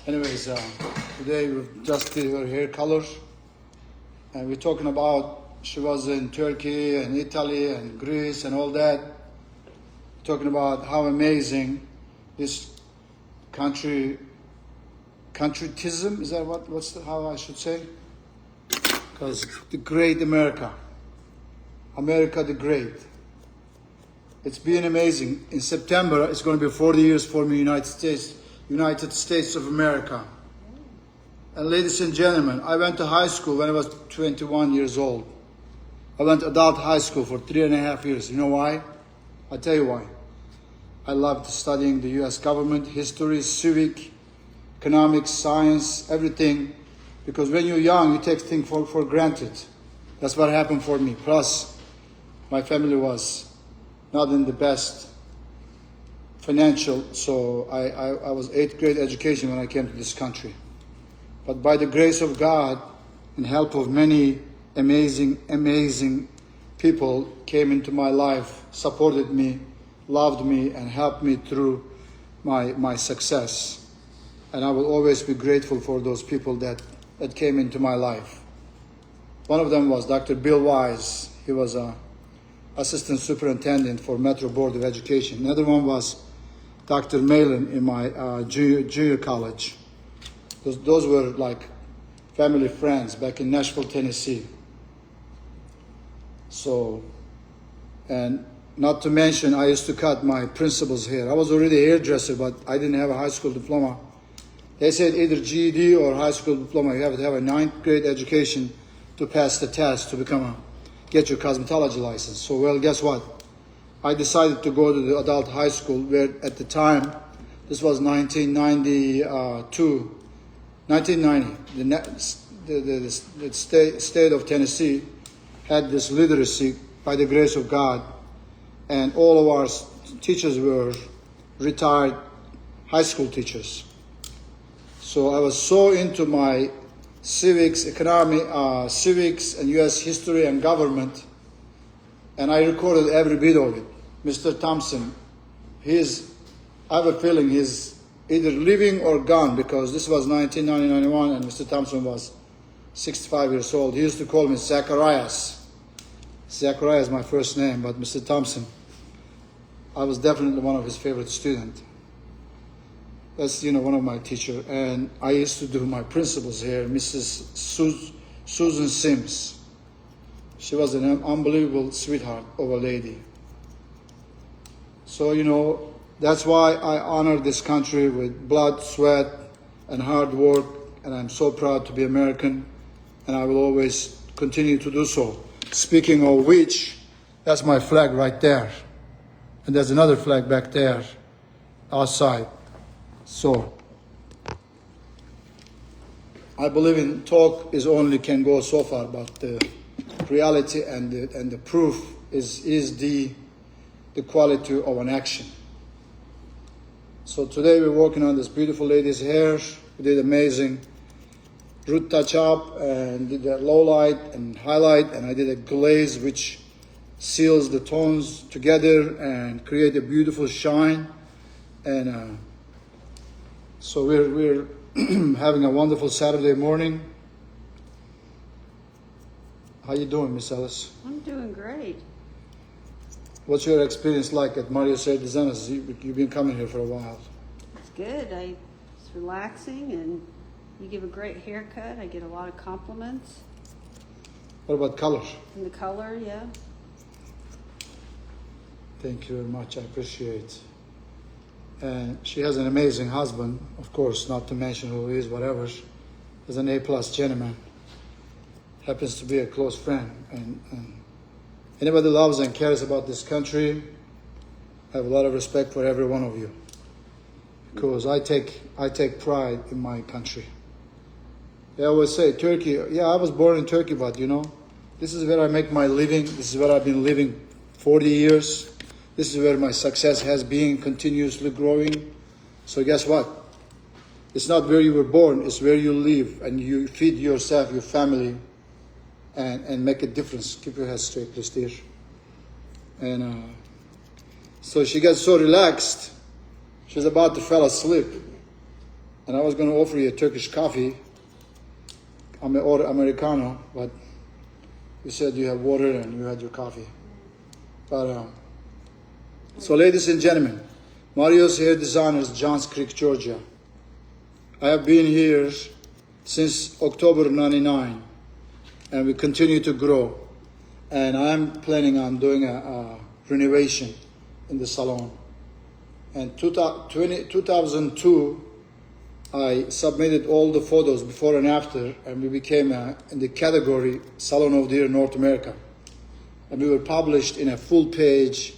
Anyways, today we just did her hair color, and we're talking about she was in Turkey and Italy and Greece and all that. Talking about how amazing this countrytism, is that how I should say? Because the great America the Great. It's been amazing. In September, it's going to be 40 years for me, United States of America. And ladies and gentlemen, I went to high school when I was 21 years old. I went to adult high school for 3.5 years. You know why? I'll tell you why. I loved studying the U.S. government, history, civic, economics, science, everything. Because when you're young, you take things for granted. That's what happened for me. Plus, my family was not in the best financial, so I was 8th grade education when I came to this country. But by the grace of God and help of many amazing people came into my life, supported me, loved me, and helped me through my success. And I will always be grateful for those people that came into my life. One of them was Dr. Bill Wise. He was a assistant superintendent for Metro Board of Education. Another one was Dr. Malin in my junior college. Those were like family friends back in Nashville, Tennessee. So, and not to mention, I used to cut my principal's hair. I was already a hairdresser, but I didn't have a high school diploma. They said either GED or high school diploma. You have to have a 9th grade education to pass the test to get your cosmetology license. So, well, guess what? I decided to go to the adult high school where at the time, this was 1990. The state of Tennessee had this literacy by the grace of God, and all of our teachers were retired high school teachers. So I was so into my civics, civics and U.S. history and government, and I recorded every bit of it. Mr. Thompson, I have a feeling he's either living or gone, because this was 1991 and Mr. Thompson was 65 years old. He used to call me Zacharias. Zacharias is my first name, but Mr. Thompson, I was definitely one of his favorite students. That's, one of my teachers. And I used to do my principal's hair, Mrs. Susan Sims. She was an unbelievable sweetheart of a lady. So, that's why I honor this country with blood, sweat, and hard work. And I'm so proud to be American. And I will always continue to do so. Speaking of which, that's my flag right there. And there's another flag back there outside. So, I believe in talk can go so far, but the reality and the proof is the quality of an action. So today we're working on this beautiful lady's hair. We did amazing root touch up and did a low light and highlight, and I did a glaze which seals the tones together and create a beautiful shine. And so we're having a wonderful Saturday morning. How you doing, Miss Ellis? I'm doing great. What's your experience like at Mario Ser Designs? You've been coming here for a while. It's good. It's relaxing, and you give a great haircut. I get a lot of compliments. What about color? And the color, yeah. Thank you very much. I appreciate it. And she has an amazing husband, of course, not to mention who he is, whatever. He's an A+ gentleman. Happens to be a close friend. And anybody loves and cares about this country, I have a lot of respect for every one of you. Because I take pride in my country. They always say, Turkey, yeah, I was born in Turkey, but this is where I make my living. This is where I've been living 40 years. This is where my success has been continuously growing. So guess what? It's not where you were born, it's where you live, and you feed yourself, your family, and make a difference. Keep your head straight, please, dear. And so she gets so relaxed, she's about to fall asleep. And I was going to offer you a Turkish coffee. I'm an order Americano, but you said you have water and you had your coffee. But so, ladies and gentlemen, Mario's Hair Designers, Johns Creek, Georgia. I have been here since October '99, and we continue to grow. And I'm planning on doing a renovation in the salon. And 2002, I submitted all the photos before and after, and we became in the category Salon of the Year North America. And we were published in a full page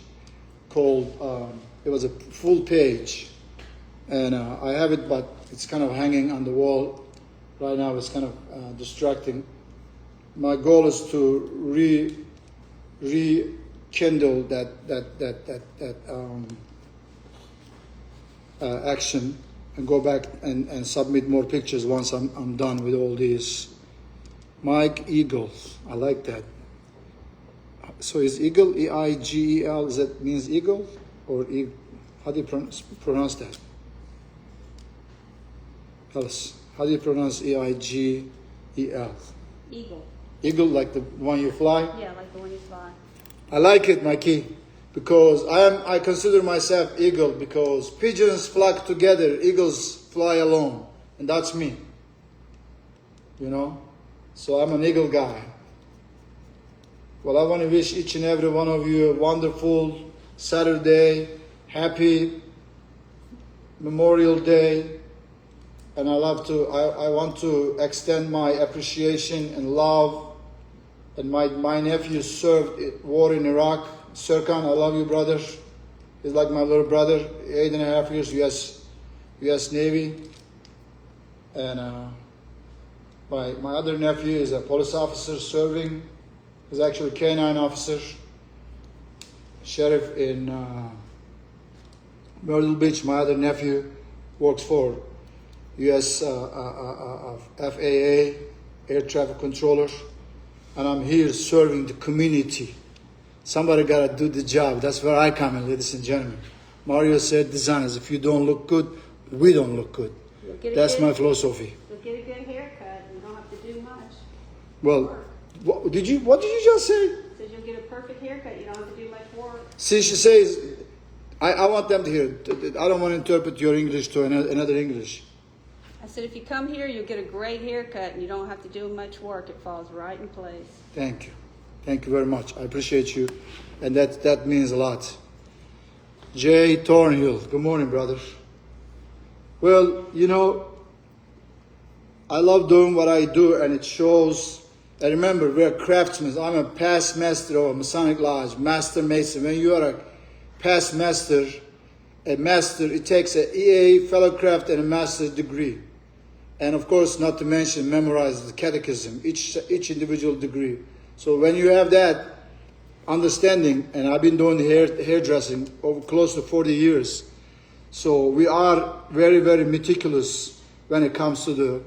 called, it was a full page. And I have it, but it's kind of hanging on the wall right now. It's kind of distracting. My goal is to rekindle that action and go back and submit more pictures once I'm done with all these. Mike Eagle, I like that. So is Eagle, E-I-G-E-L, is that means eagle? Or how do you pronounce that? Alice, how do you pronounce E-I-G-E-L? Eagle. Eagle, like the one you fly? Yeah, like the one you fly. I like it, Mikey, because I consider myself eagle because pigeons flock together, eagles fly alone, and that's me. You know? So I'm an eagle guy. Well, I want to wish each and every one of you a wonderful Saturday, happy Memorial Day. And I want to extend my appreciation and love. And my nephew served war in Iraq. Serkan, I love you, brother. He's like my little brother. 8.5 years U.S. Navy. And my other nephew is a police officer serving. He's actually a K-9 officer. Sheriff in Myrtle Beach. My other nephew works for U.S. FAA, air traffic controller, and I'm here serving the community. Somebody got to do the job. That's where I come in, ladies and gentlemen. Mario said, designers, if you don't look good, we don't look good. That's my philosophy. You'll get a good haircut. You don't have to do much. Well, what did you just say? Says you'll get a perfect haircut. You don't have to do much work. See, she says, I want them to hear. I don't want to interpret your English to another English. I said, if you come here, you'll get a great haircut, and you don't have to do much work. It falls right in place. Thank you. Thank you very much. I appreciate you. And that means a lot. Jay Thornhill. Good morning, brother. Well, you know, I love doing what I do, and it shows. And remember, we're craftsmen. I'm a past master of a Masonic Lodge, master mason. When you are a past master, it takes an EA, fellow craft, and a master's degree. And of course, not to mention, memorize the catechism, each individual degree. So when you have that understanding, and I've been doing hairdressing over close to 40 years, so we are very, very meticulous when it comes to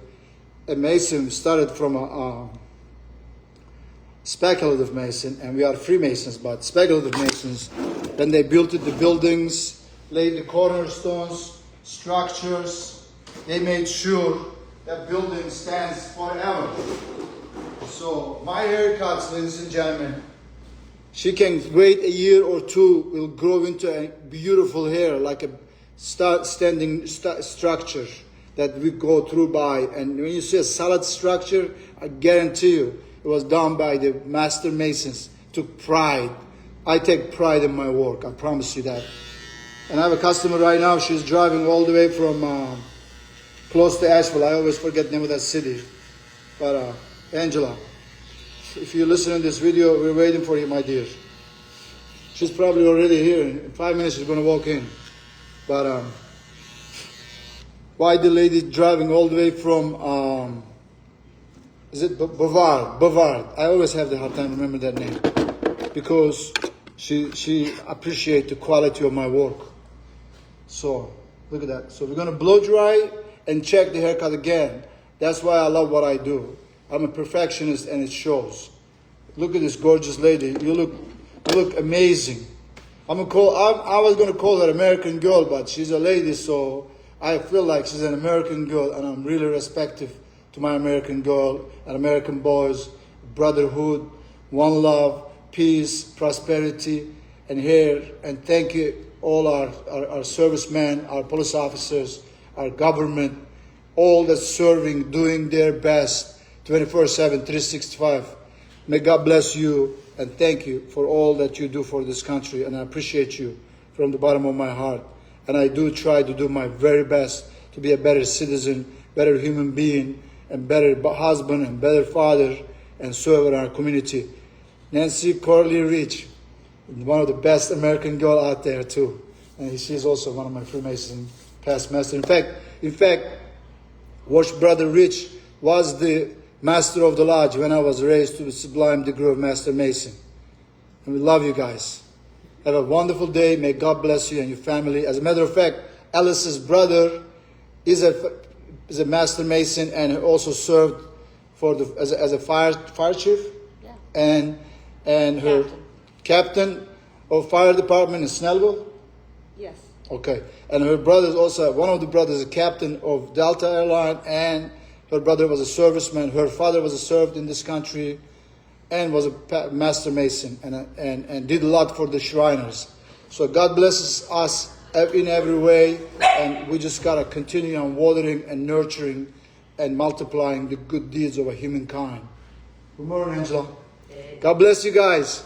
a mason. We started from a speculative mason, and we are Freemasons, but speculative masons. Then they built the buildings, laid the cornerstones, structures. They made sure that building stands forever. So my haircuts, ladies and gentlemen, she can wait a year or two, will grow into a beautiful hair, like a standing structure that we go through by. And when you see a solid structure, I guarantee you, it was done by the master masons. Took pride. I take pride in my work. I promise you that. And I have a customer right now. She's driving all the way from close to Asheville. I always forget the name of that city. But Angela, if you listen to this video, we're waiting for you, my dear. She's probably already here. In 5 minutes, she's going to walk in. But why the lady driving all the way from, is it Bavard? I always have the hard time remember that name. Because she appreciates the quality of my work. So, look at that. So we're going to blow dry and check the haircut again. That's why I love what I do. I'm a perfectionist, and it shows. Look at this gorgeous lady. You look amazing. I was going to call her American Girl, but she's a lady, so I feel like she's an American girl, and I'm really respectful to my American girl and American boys. Brotherhood, one love, peace, prosperity, and here. And thank you all our servicemen, our police officers, our government, all that's serving, doing their best, 24/7, 365. May God bless you, and thank you for all that you do for this country, and I appreciate you from the bottom of my heart. And I do try to do my very best to be a better citizen, better human being, and better husband and better father, and serve in our community. Nancy Corley Rich, one of the best American girl out there too. And she's also one of my Freemason past master. In fact, Wash Brother Rich was the master of the lodge when I was raised to the sublime degree of Master Mason. And we love you guys. Have a wonderful day. May God bless you and your family. As a matter of fact, Alice's brother is a Master Mason and also served as a fire chief. Yeah. And her captain of fire department in Snellville. Yes. Okay. And her brother is also, one of the brothers is a captain of Delta Airline, and her brother was a serviceman. Her father was served in this country and was a Master Mason and did a lot for the Shriners. So God blesses us in every way, and we just got to continue on watering and nurturing and multiplying the good deeds of a humankind. Good morning, Angela. God bless you guys.